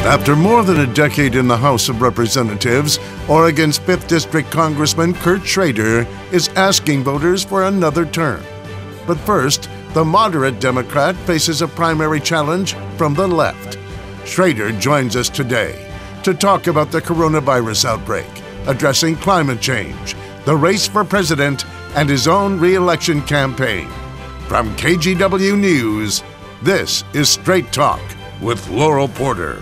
After more than a decade in the House of Representatives, Oregon's 5th District Congressman Kurt Schrader is asking voters for another term. But first, the moderate Democrat faces a primary challenge from the left. Schrader joins us today to talk about the coronavirus outbreak, addressing climate change, the race for president, and his own re-election campaign. From KGW News, this is Straight Talk with Laural Porter.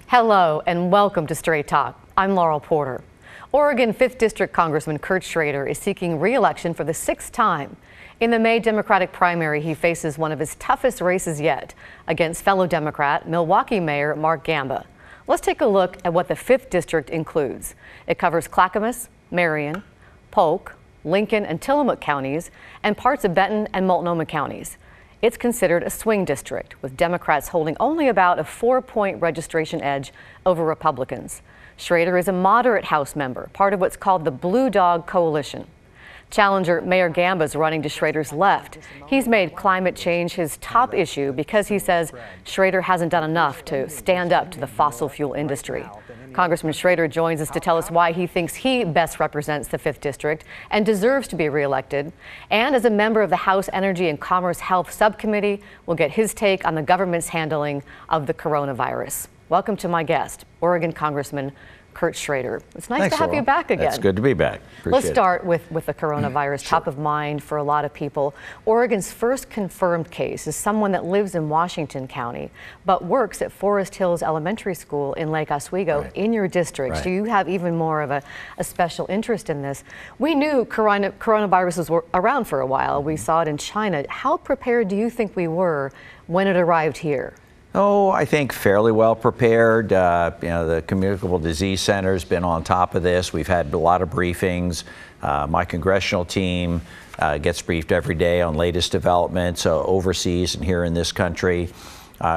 Hello and welcome to Straight Talk. I'm Laural Porter. Oregon 5th District Congressman Kurt Schrader is seeking re-election for the 6th time. In the May Democratic primary, he faces one of his toughest races yet against fellow Democrat, Milwaukee Mayor Mark Gamba. Let's take a look at what the 5th District includes. It covers Clackamas, Marion, Polk, Lincoln, and Tillamook counties, and parts of Benton and Multnomah counties. It's considered a swing district, with Democrats holding only about a 4-point registration edge over Republicans. Schrader is a moderate House member, part of what's called the Blue Dog Coalition. Challenger Mayor Gamba is running to Schrader's left. He's made climate change his top issue because he says Schrader hasn't done enough to stand up to the fossil fuel industry. Congressman Schrader joins us to tell us why he thinks he best represents the 5th District and deserves to be reelected. And as a member of the House Energy and Commerce Health Subcommittee, we'll get his take on the government's handling of the coronavirus. Welcome to my guest, Oregon Congressman Kurt Schrader. It's nice to have you back again. It's good to be back. Let's start with the coronavirus, Sure. top of mind for a lot of people. Oregon's first confirmed case is someone that lives in Washington County, but works at Forest Hills Elementary School in Lake Oswego in your district. Right. So you have even more of a special interest in this. We knew coronaviruses were around for a while. We saw it in China. How prepared do you think we were when it arrived here? Oh, I think fairly well prepared. The Communicable Disease Center has been on top of this. We've had a lot of briefings. My congressional team gets briefed every day on latest developments overseas and here in this country.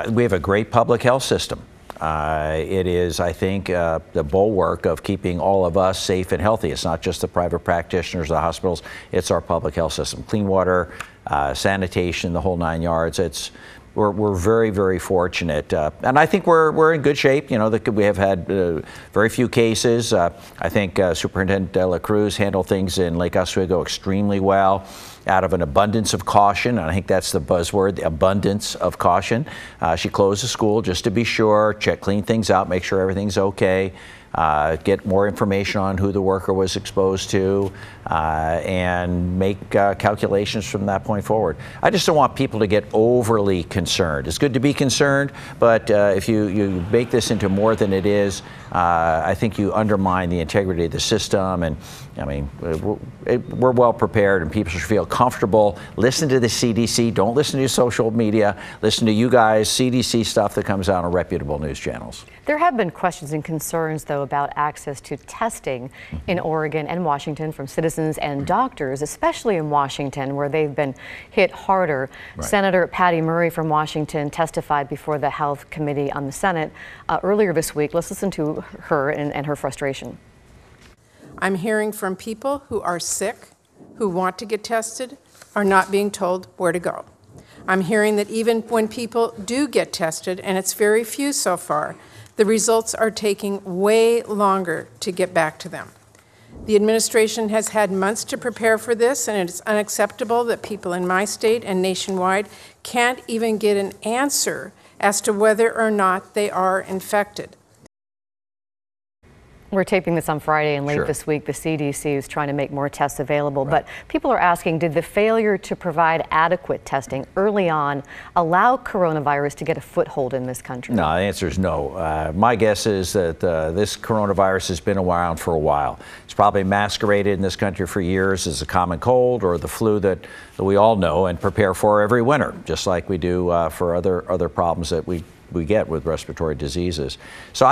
We have a great public health system. It is, I think, the bulwark of keeping all of us safe and healthy. It's not just the private practitioners, the hospitals, it's our public health system. Clean water, sanitation, the whole 9 yards. We're very, very fortunate, and I think we're in good shape. We have had very few cases. I think Superintendent De La Cruz handled things in Lake Oswego extremely well, out of an abundance of caution. And I think that's the buzzword, the abundance of caution. She closed the school just to be sure, clean things out, make sure everything's okay. Get more information on who the worker was exposed to, and make calculations from that point forward. I just don't want people to get overly concerned. It's good to be concerned, but if you make this into more than it is, I think you undermine the integrity of the system. And I mean, we're well prepared, and people should feel comfortable. Listen to the CDC. Don't listen to social media. Listen to you guys, CDC stuff that comes out on reputable news channels. There have been questions and concerns, though, about access to testing in Oregon and Washington from citizens and doctors, especially in Washington, where they've been hit harder. Right. Senator Patty Murray from Washington testified before the Health Committee on the Senate earlier this week. Let's listen to her and her frustration. I'm hearing from people who are sick, who want to get tested, are not being told where to go. I'm hearing that even when people do get tested, and it's very few so far, the results are taking way longer to get back to them. The administration has had months to prepare for this, and it is unacceptable that people in my state and nationwide can't even get an answer as to whether or not they are infected. We're taping this on Friday, and late this week, the CDC is trying to make more tests available. Right. But people are asking, did the failure to provide adequate testing early on allow coronavirus to get a foothold in this country? No, the answer is no. My guess is that this coronavirus has been around for a while. It's probably masqueraded in this country for years as a common cold or the flu that we all know and prepare for every winter, just like we do for other problems that we get with respiratory diseases. So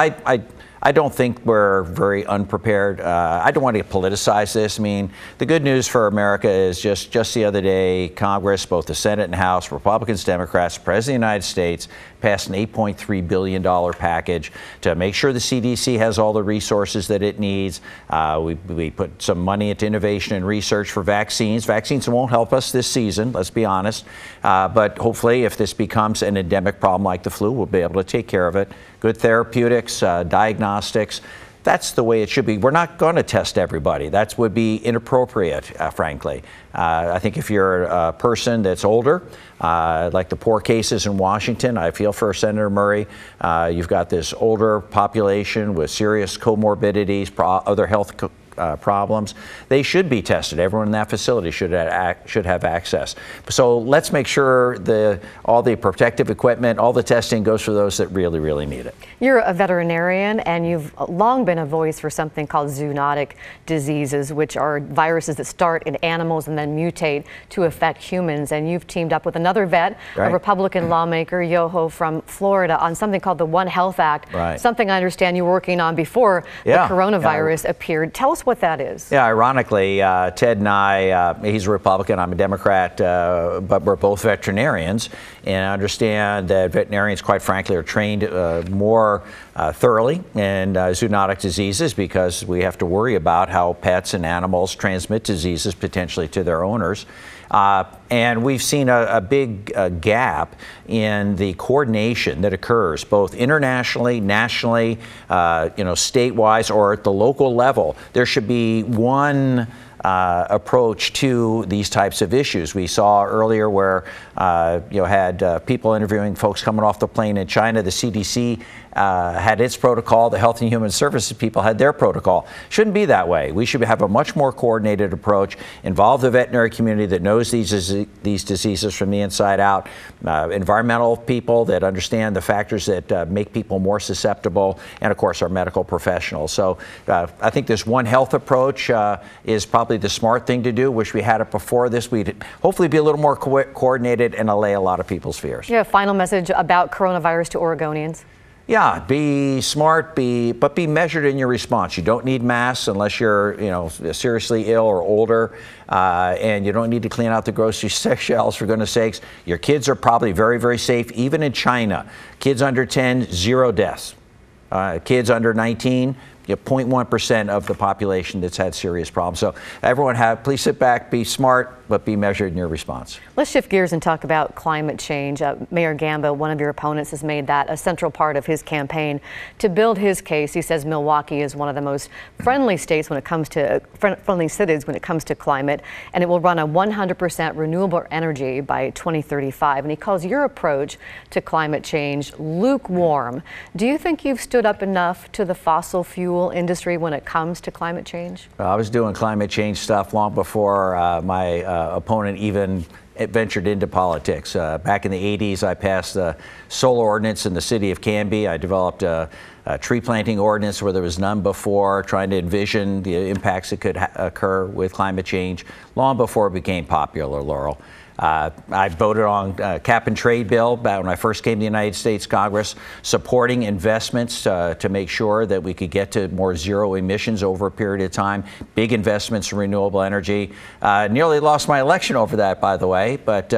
I don't think we're very unprepared. I don't want to politicize this. I mean, the good news for America is just the other day, Congress, both the Senate and House, Republicans, Democrats, President of the United States, passed an $8.3 billion package to make sure the CDC has all the resources that it needs. We put some money into innovation and research for vaccines. Vaccines won't help us this season, let's be honest. But hopefully, if this becomes an endemic problem like the flu, we'll be able to take care of it. good therapeutics, diagnostics. That's the way it should be. We're not going to test everybody. That would be inappropriate, frankly. I think if you're a person that's older, like the poor cases in Washington, I feel for Senator Murray. You've got this older population with serious comorbidities, other health problems. They should be tested. Everyone in that facility should have access. So let's make sure all the protective equipment, all the testing goes for those that really, really need it. You're a veterinarian, and you've long been a voice for something called zoonotic diseases, which are viruses that start in animals and then mutate to affect humans. And you've teamed up with another vet, a Republican lawmaker, Yoho from Florida, on something called the One Health Act, something I understand you were working on before the coronavirus appeared. Tell us what that is. Yeah, ironically, Ted and I, he's a Republican, I'm a Democrat, but we're both veterinarians, and I understand that veterinarians, quite frankly, are trained more thoroughly in zoonotic diseases because we have to worry about how pets and animals transmit diseases potentially to their owners. And we've seen a big gap in the coordination that occurs both internationally, nationally, statewide, or at the local level. There should be one approach to these types of issues. We saw earlier where had people interviewing folks coming off the plane in China. The CDC had its protocol. The Health and Human Services people had their protocol. Shouldn't be that way. We should have a much more coordinated approach, involve the veterinary community that knows these diseases from the inside out, environmental people that understand the factors that make people more susceptible, and of course our medical professionals. So I think this One Health approach is probably the smart thing to do. Wish we had it before this. We'd hopefully be a little more coordinated and allay a lot of people's fears. You have a final message about coronavirus to Oregonians? Yeah, be smart, but be measured in your response. You don't need masks unless you're, seriously ill or older, and you don't need to clean out the grocery shelves, for goodness sakes. Your kids are probably very, very safe. Even in China, kids under 10, 0 deaths. Kids under 19, 0.1% of the population that's had serious problems. So everyone please sit back, be smart, but be measured in your response. Let's shift gears and talk about climate change. Mayor Gamba, one of your opponents, has made that a central part of his campaign. To build his case, he says Milwaukee is one of the most friendly states when it comes to friendly cities when it comes to climate, and it will run a 100% renewable energy by 2035. And he calls your approach to climate change lukewarm. Do you think you've stood up enough to the fossil fuel industry when it comes to climate change? I was doing climate change stuff long before my opponent even ventured into politics. Back in the 80s, I passed the solar ordinance in the city of Canby. I developed a tree planting ordinance where there was none before, trying to envision the impacts that could occur with climate change long before it became popular, Laurel. I voted on cap and trade bill back when I first came to the United States Congress, supporting investments to make sure that we could get to more zero emissions over a period of time, big investments in renewable energy. Nearly lost my election over that, by the way, but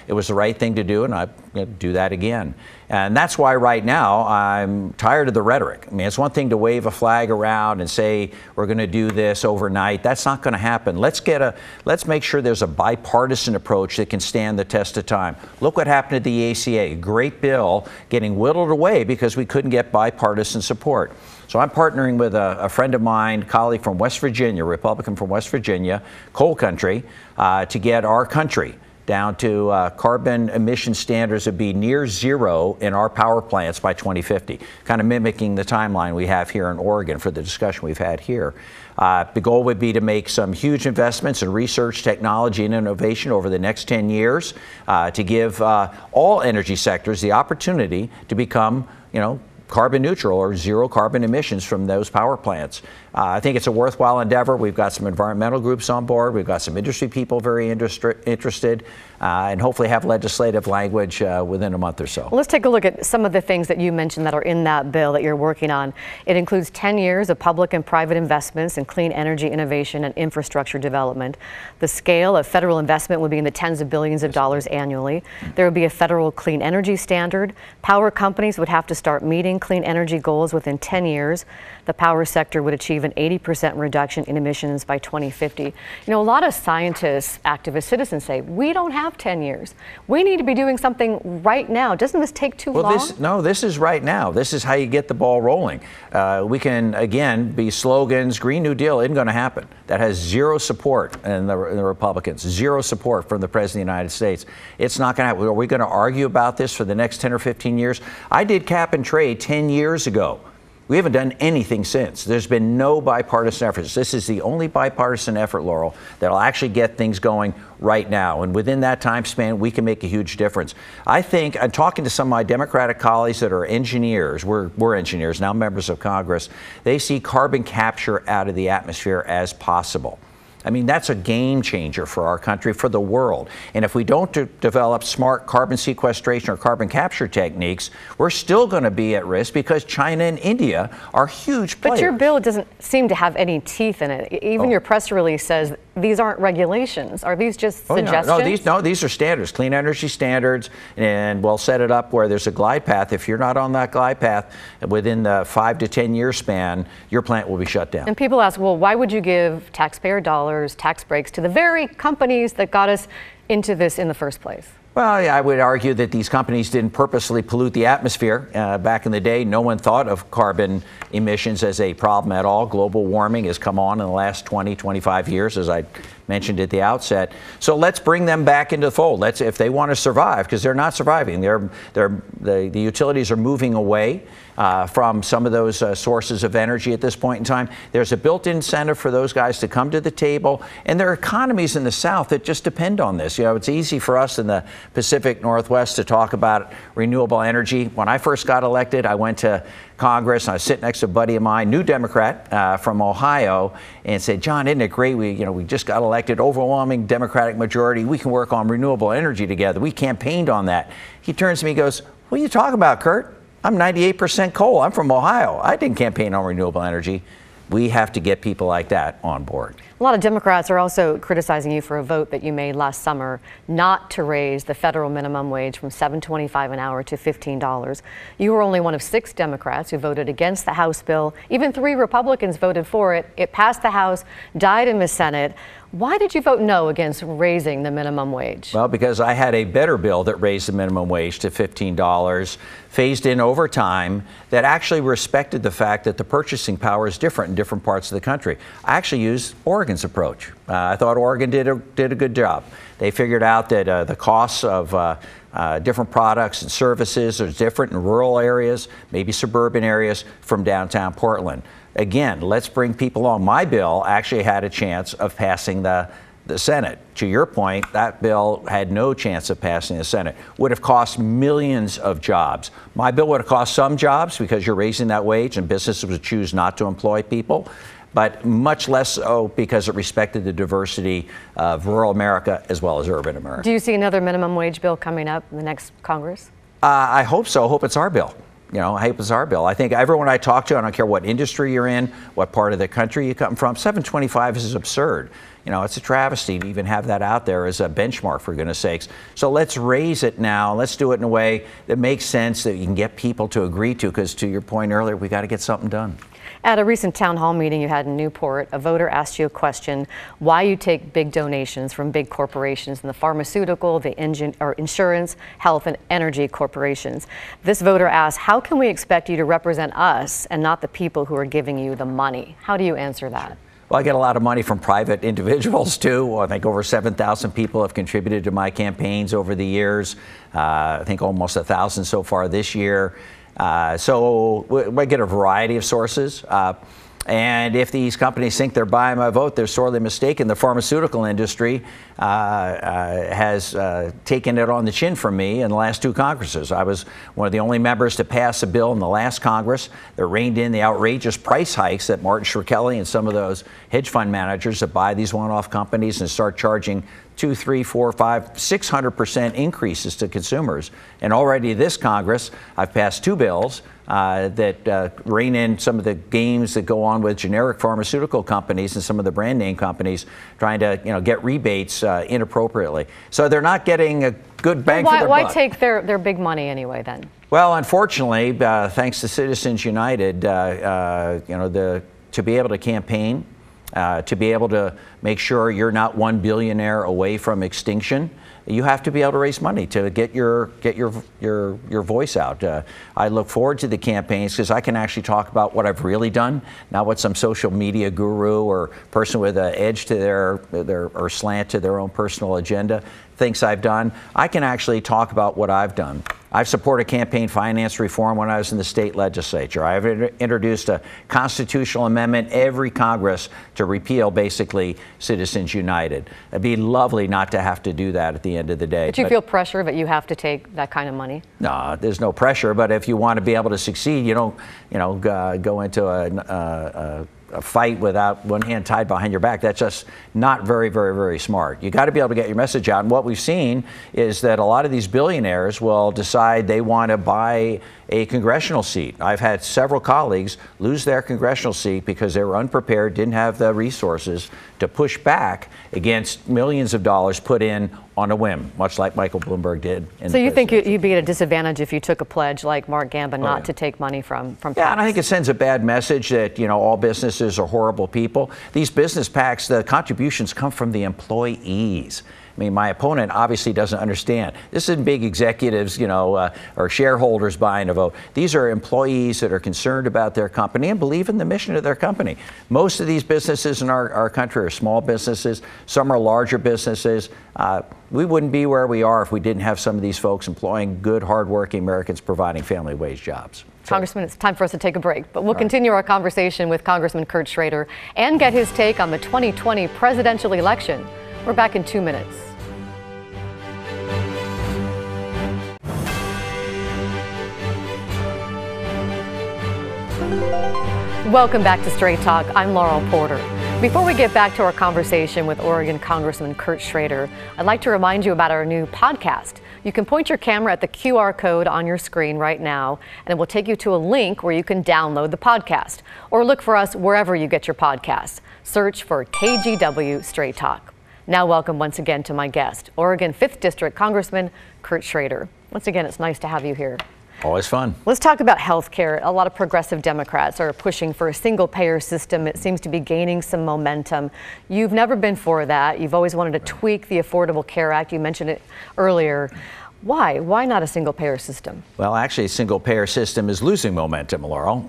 it was the right thing to do, and I'm going to do that again. And that's why right now I'm tired of the rhetoric. I mean, it's one thing to wave a flag around and say we're going to do this overnight. That's not going to happen. Let's make sure there's a bipartisan approach that can stand the test of time. Look what happened to the ACA. A great bill getting whittled away because we couldn't get bipartisan support. So I'm partnering with a friend of mine, colleague from West Virginia, Republican from West Virginia, coal country, to get our country down to carbon emission standards that be near zero in our power plants by 2050, kind of mimicking the timeline we have here in Oregon for the discussion we've had here. The goal would be to make some huge investments in research, technology, and innovation over the next 10 years to give all energy sectors the opportunity to become, carbon neutral or zero carbon emissions from those power plants. I think it's a worthwhile endeavor. We've got some environmental groups on board. We've got some industry people very interested, and hopefully have legislative language within a month or so. Well, let's take a look at some of the things that you mentioned that are in that bill that you're working on. It includes 10 years of public and private investments in clean energy innovation and infrastructure development. The scale of federal investment would be in the tens of billions of dollars annually. There would be a federal clean energy standard. Power companies would have to start meeting 9 clean energy goals within 10 years. The power sector would achieve an 80% reduction in emissions by 2050. You know, a lot of scientists, activists, citizens say, we don't have 10 years. We need to be doing something right now. Doesn't this take too long? This is right now. This is how you get the ball rolling. We can, again, be slogans. Green New Deal isn't going to happen. That has zero support in the Republicans, zero support from the President of the United States. It's not going to happen. Are we going to argue about this for the next 10 or 15 years? I did cap and trade 10 years ago. We haven't done anything since. There's been no bipartisan efforts. This is the only bipartisan effort, Laurel, that'll actually get things going right now. And within that time span, we can make a huge difference. I think, I'm talking to some of my Democratic colleagues that are engineers, we're engineers, now members of Congress, they see carbon capture out of the atmosphere as possible. I mean, that's a game changer for our country, for the world. And if we don't develop smart carbon sequestration or carbon capture techniques, we're still going to be at risk because China and India are huge players. But your bill doesn't seem to have any teeth in it. Even your press release says these aren't regulations. Are these just suggestions? No, these are standards, clean energy standards, and we'll set it up where there's a glide path. If you're not on that glide path within the 5 to 10 year span, your plant will be shut down. And people ask, well, why would you give taxpayer dollars, tax breaks to the very companies that got us into this in the first place? Well, yeah, I would argue that these companies didn't purposely pollute the atmosphere. Back in the day, no one thought of carbon emissions as a problem at all. Global warming has come on in the last 20, 25 years, as I mentioned at the outset. So let's bring them back into the fold. If they want to survive, because they're not surviving. The utilities are moving away from some of those sources of energy at this point in time. There's a built-in incentive for those guys to come to the table, and there are economies in the South that just depend on this. You know, it's easy for us in the Pacific Northwest to talk about renewable energy. When I first got elected, I went to Congress, and I was sitting next to a buddy of mine, new Democrat from Ohio, and said, John, isn't it great? We just got elected, overwhelming Democratic majority. We can work on renewable energy together. We campaigned on that. He turns to me and goes, what are you talking about, Kurt? I'm 98% coal. I'm from Ohio. I didn't campaign on renewable energy. We have to get people like that on board. A lot of Democrats are also criticizing you for a vote that you made last summer not to raise the federal minimum wage from $7.25 an hour to $15. You were only one of 6 Democrats who voted against the House bill. Even 3 Republicans voted for it. It passed the House, died in the Senate. Why did you vote no against raising the minimum wage? Well, because I had a better bill that raised the minimum wage to $15, phased in over time, that actually respected the fact that the purchasing power is different in different parts of the country. I actually used Oregon's approach. I thought Oregon did a good job. They figured out that the costs of different products and services are different in rural areas, maybe suburban areas, from downtown Portland. Again, let's bring people on. My bill actually had a chance of passing the Senate. To your point, that bill had no chance of passing the Senate. Would have cost millions of jobs. My bill would have cost some jobs because you're raising that wage and businesses would choose not to employ people, but much less so because it respected the diversity of rural America as well as urban America. Do you see another minimum wage bill coming up in the next Congress? I hope so. I hope it's our bill. I hope it's our bill. I think everyone I talk to, I don't care what industry you're in, what part of the country you come from, $7.25 is absurd. It's a travesty to even have that out there as a benchmark, for goodness sakes. So let's raise it now. Let's do it in a way that makes sense, that you can get people to agree to, because to your point earlier, we got to get something done. At a recent town hall meeting you had in Newport, a voter asked you a question, why you take big donations from big corporations in the pharmaceutical, the insurance, health, and energy corporations. This voter asked, how can we expect you to represent us and not the people who are giving you the money? How do you answer that? Well, I get a lot of money from private individuals, too. I think over 7,000 people have contributed to my campaigns over the years. I think almost 1,000 so far this year. So we get a variety of sources. And if these companies think they're buying my vote, they're sorely mistaken. The pharmaceutical industry has taken it on the chin from me in the last 2 Congresses. I was one of the only members to pass a bill in the last Congress that reined in the outrageous price hikes that Martin Shkreli and some of those hedge fund managers that buy these one-off companies and start charging 2, 3, 4, 5, 600% increases to consumers. And already this Congress, I've passed 2 bills that rein in some of the games that go on with generic pharmaceutical companies and some of the brand name companies trying to get rebates inappropriately. So they're not getting a good bang for their buck. Why take their big money anyway then? Well, unfortunately, thanks to Citizens United, to be able to campaign, to be able to make sure you're not one billionaire away from extinction, you have to be able to raise money to get your voice out. I look forward to the campaigns because I can actually talk about what I've really done, not what some social media guru or person with an edge to their or slant to their own personal agenda thinks I've done. I can actually talk about what I've done. I've supported campaign finance reform when I was in the state legislature. I've introduced a constitutional amendment every Congress to repeal basically Citizens United. It'd be lovely not to have to do that at the end of the day. But you feel pressure that you have to take that kind of money? No, there's no pressure. But if you want to be able to succeed, you don't, go into a fight without one hand tied behind your back. That's just not very, very, very smart. You got to be able to get your message out. And what we've seen is that a lot of these billionaires will decide they want to buy a congressional seat. I've had several colleagues lose their congressional seat because they were unprepared, didn't have the resources to push back against millions of dollars put in on a whim, much like Michael Bloomberg did. So you think you'd be at a disadvantage if you took a pledge like Mark Gamba not to take money from PACs? Yeah, and I think it sends a bad message that, all businesses are horrible people. These business PACs, the contributions come from the employees. I mean, my opponent obviously doesn't understand. This isn't big executives, or shareholders buying a vote. These are employees that are concerned about their company and believe in the mission of their company. Most of these businesses in our country are small businesses. Some are larger businesses. We wouldn't be where we are if we didn't have some of these folks employing good, hardworking Americans providing family wage jobs. Congressman, it's time for us to take a break, but we'll continue our conversation with Congressman Kurt Schrader and get his take on the 2020 presidential election. We're back in 2 minutes. Welcome back to Straight Talk. I'm Laural Porter. Before we get back to our conversation with Oregon Congressman Kurt Schrader, I'd like to remind you about our new podcast. You can point your camera at the QR code on your screen right now, and it will take you to a link where you can download the podcast. Or look for us wherever you get your podcasts. Search for KGW Straight Talk. Now welcome once again to my guest, Oregon 5th District Congressman Kurt Schrader. Once again, it's nice to have you here. Always fun. Let's talk about health care. A lot of progressive Democrats are pushing for a single-payer system. It seems to be gaining some momentum. You've never been for that. You've always wanted to tweak the Affordable Care Act. You mentioned it earlier. Why? Why not a single-payer system? Well, actually, a single-payer system is losing momentum, Laurel.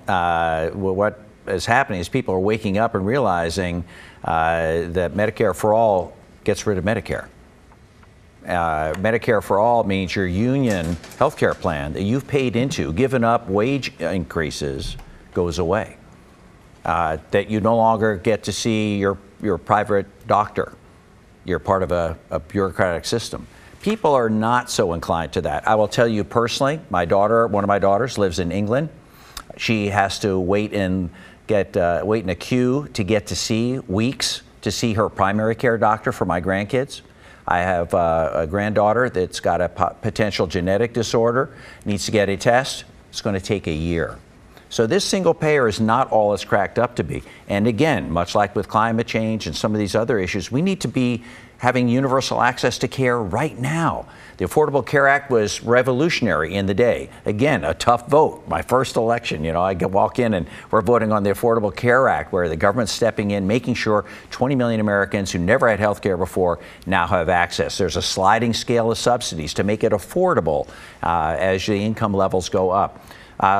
What is happening is people are waking up and realizing that Medicare for All gets rid of Medicare. Medicare for All means your union health care plan that you've paid into, given up wage increases, goes away. That you no longer get to see your private doctor. You're part of a bureaucratic system. People are not so inclined to that. I will tell you personally, one of my daughters lives in England. She has to wait in a queue to get to see weeks to see her primary care doctor for my grandkids. I have a granddaughter that's got a potential genetic disorder, needs to get a test. It's going to take a year. So this single payer is not all it's cracked up to be. And again, much like with climate change and some of these other issues, we need to be having universal access to care right now. The Affordable Care Act was revolutionary in the day. Again, a tough vote. My first election, I walk in and we're voting on the Affordable Care Act, where the government's stepping in, making sure 20 million Americans who never had health care before now have access. There's a sliding scale of subsidies to make it affordable as the income levels go up.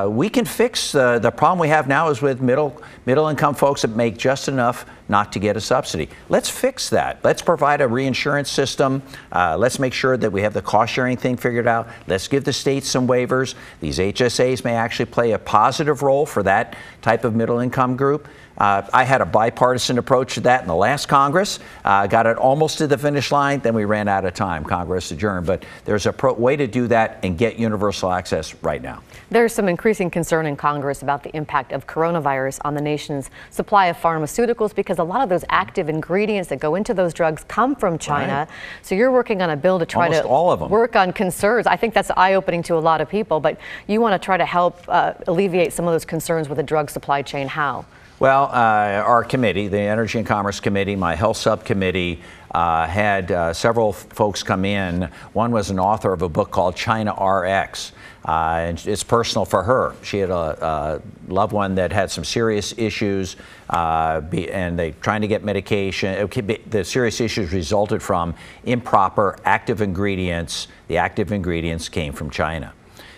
We can fix the problem we have now is with middle income folks that make just enough not to get a subsidy. Let's fix that. Let's provide a reinsurance system. Let's make sure that we have the cost sharing thing figured out. Let's give the states some waivers. These HSAs may actually play a positive role for that type of middle income group. I had a bipartisan approach to that in the last Congress, got it almost to the finish line, then we ran out of time. Congress adjourned. But there's a way to do that and get universal access right now. There's some increasing concern in Congress about the impact of coronavirus on the nation's supply of pharmaceuticals, because a lot of those active ingredients that go into those drugs come from China. Right. So you're working on a bill to try Almost all of them. Work on concerns. I think that's eye-opening to a lot of people, but you want to try to help alleviate some of those concerns with the drug supply chain. How? Well, our committee, the Energy and Commerce Committee, my health subcommittee, had several folks come in. One was an author of a book called China RX. And it's personal for her. She had a loved one that had some serious issues, and they trying to get medication. The serious issues resulted from improper active ingredients. The active ingredients came from China.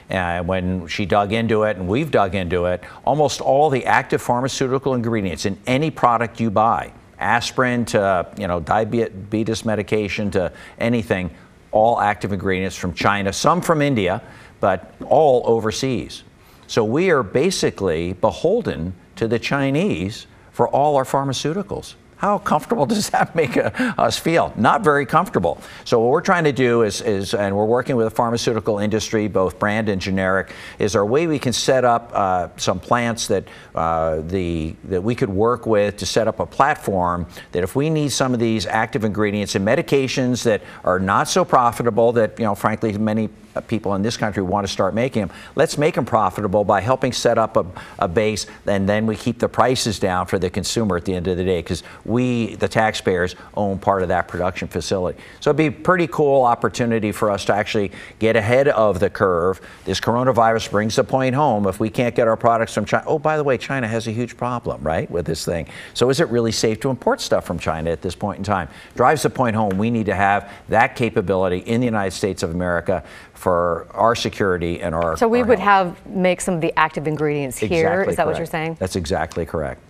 And when she dug into it, and we've dug into it, almost all the active pharmaceutical ingredients in any product you buy, aspirin to diabetes medication to anything, all active ingredients from China, some from India, but all overseas. So we are basically beholden to the Chinese for all our pharmaceuticals. How comfortable does that make us feel? Not very comfortable. So what we're trying to do is, and we're working with the pharmaceutical industry, both brand and generic, is our way we can set up some plants that that we could work with to set up a platform that if we need some of these active ingredients in medications that are not so profitable, that frankly many people in this country want to start making them. Let's make them profitable by helping set up a base, and then we keep the prices down for the consumer at the end of the day, because we, the taxpayers, own part of that production facility. So it'd be a pretty cool opportunity for us to actually get ahead of the curve. This coronavirus brings the point home. If we can't get our products from China, oh, by the way, China has a huge problem, right, with this thing. So is it really safe to import stuff from China at this point in time? Drives the point home. We need to have that capability in the United States of America for our security and our. So we our would health. make some of the active ingredients here. Exactly Is that correct. what you're saying? That's exactly correct.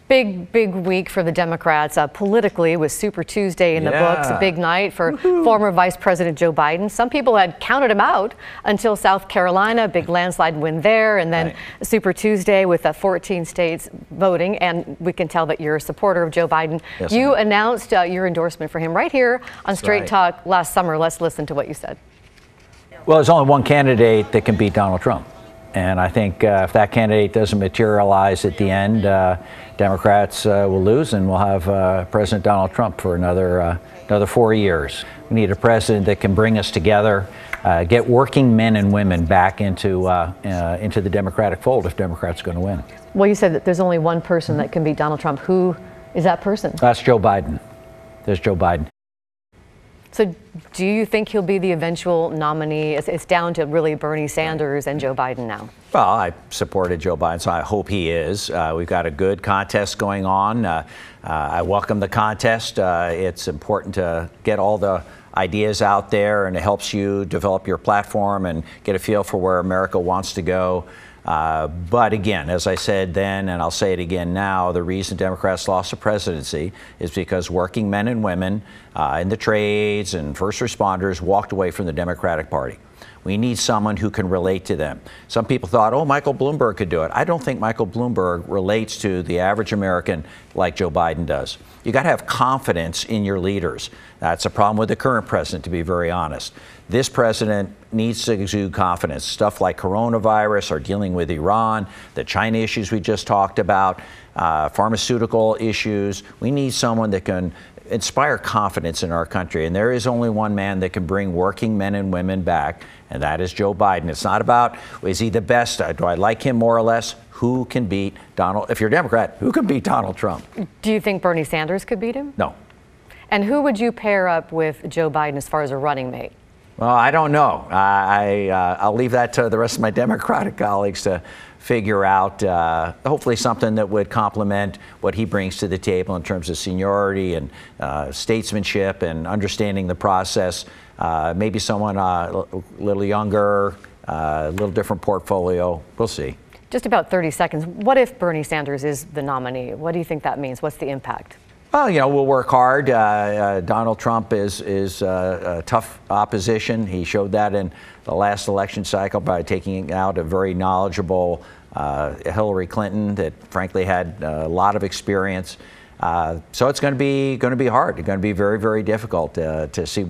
Big week for the Democrats. Politically, with Super Tuesday in the books, a big night for former Vice President Joe Biden. Some people had counted him out until South Carolina, big landslide win there, and then Super Tuesday with 14 states voting. And we can tell that you're a supporter of Joe Biden. Yes, you announced your endorsement for him right here on Straight Talk last summer. Let's listen to what you said. Well, there's only one candidate that can beat Donald Trump. And I think if that candidate doesn't materialize at the end, Democrats will lose, and we'll have President Donald Trump for another 4 years. We need a president that can bring us together, get working men and women back into the Democratic fold if Democrats are going to win. Well, you said that there's only one person that can beat Donald Trump. Who is that person? That's Joe Biden. There's Joe Biden. So do you think he'll be the eventual nominee? It's down to really Bernie Sanders and Joe Biden now. Well, I supported Joe Biden, so I hope he is. We've got a good contest going on. I welcome the contest. It's important to get all the ideas out there, and it helps you develop your platform and get a feel for where America wants to go. But again, as I said then, and I'll say it again now, the reason Democrats lost the presidency is because working men and women in the trades and first responders walked away from the Democratic Party. We need someone who can relate to them. Some people thought, oh, Michael Bloomberg could do it. I don't think Michael Bloomberg relates to the average American like Joe Biden does. You got to have confidence in your leaders. That's a problem with the current president, to be very honest. This president needs to exude confidence. Stuff like coronavirus or dealing with Iran, the China issues we just talked about, pharmaceutical issues. We need someone that can inspire confidence in our country. And there is only one man that can bring working men and women back, and that is Joe Biden. It's not about, is he the best? Do I like him more or less? Who can beat Donald? If you're a Democrat, who can beat Donald Trump? Do you think Bernie Sanders could beat him? No. And who would you pair up with Joe Biden as far as a running mate? Well, I don't know. I'll leave that to the rest of my Democratic colleagues to figure out. Hopefully something that would complement what he brings to the table in terms of seniority and statesmanship and understanding the process. Maybe someone a little younger, a little different portfolio. We'll see. Just about 30 seconds. What if Bernie Sanders is the nominee? What do you think that means? What's the impact? Well, we'll work hard. Donald Trump is a tough opposition. He showed that in the last election cycle by taking out a very knowledgeable Hillary Clinton that frankly had a lot of experience. So it's going to be hard. It's going to be very, very difficult to see.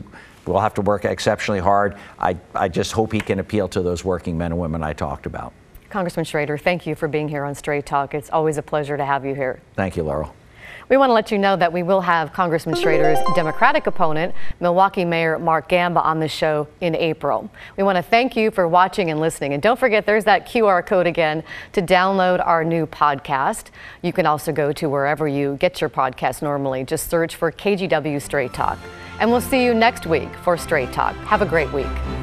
We'll have to work exceptionally hard. I just hope he can appeal to those working men and women I talked about. Congressman Schrader, thank you for being here on Straight Talk. It's always a pleasure to have you here. Thank you, Laural. We want to let you know that we will have Congressman Schrader's Democratic opponent, Milwaukee Mayor Mark Gamba, on the show in April. We want to thank you for watching and listening. And don't forget, there's that QR code again to download our new podcast. You can also go to wherever you get your podcast normally. Just search for KGW Straight Talk. And we'll see you next week for Straight Talk. Have a great week.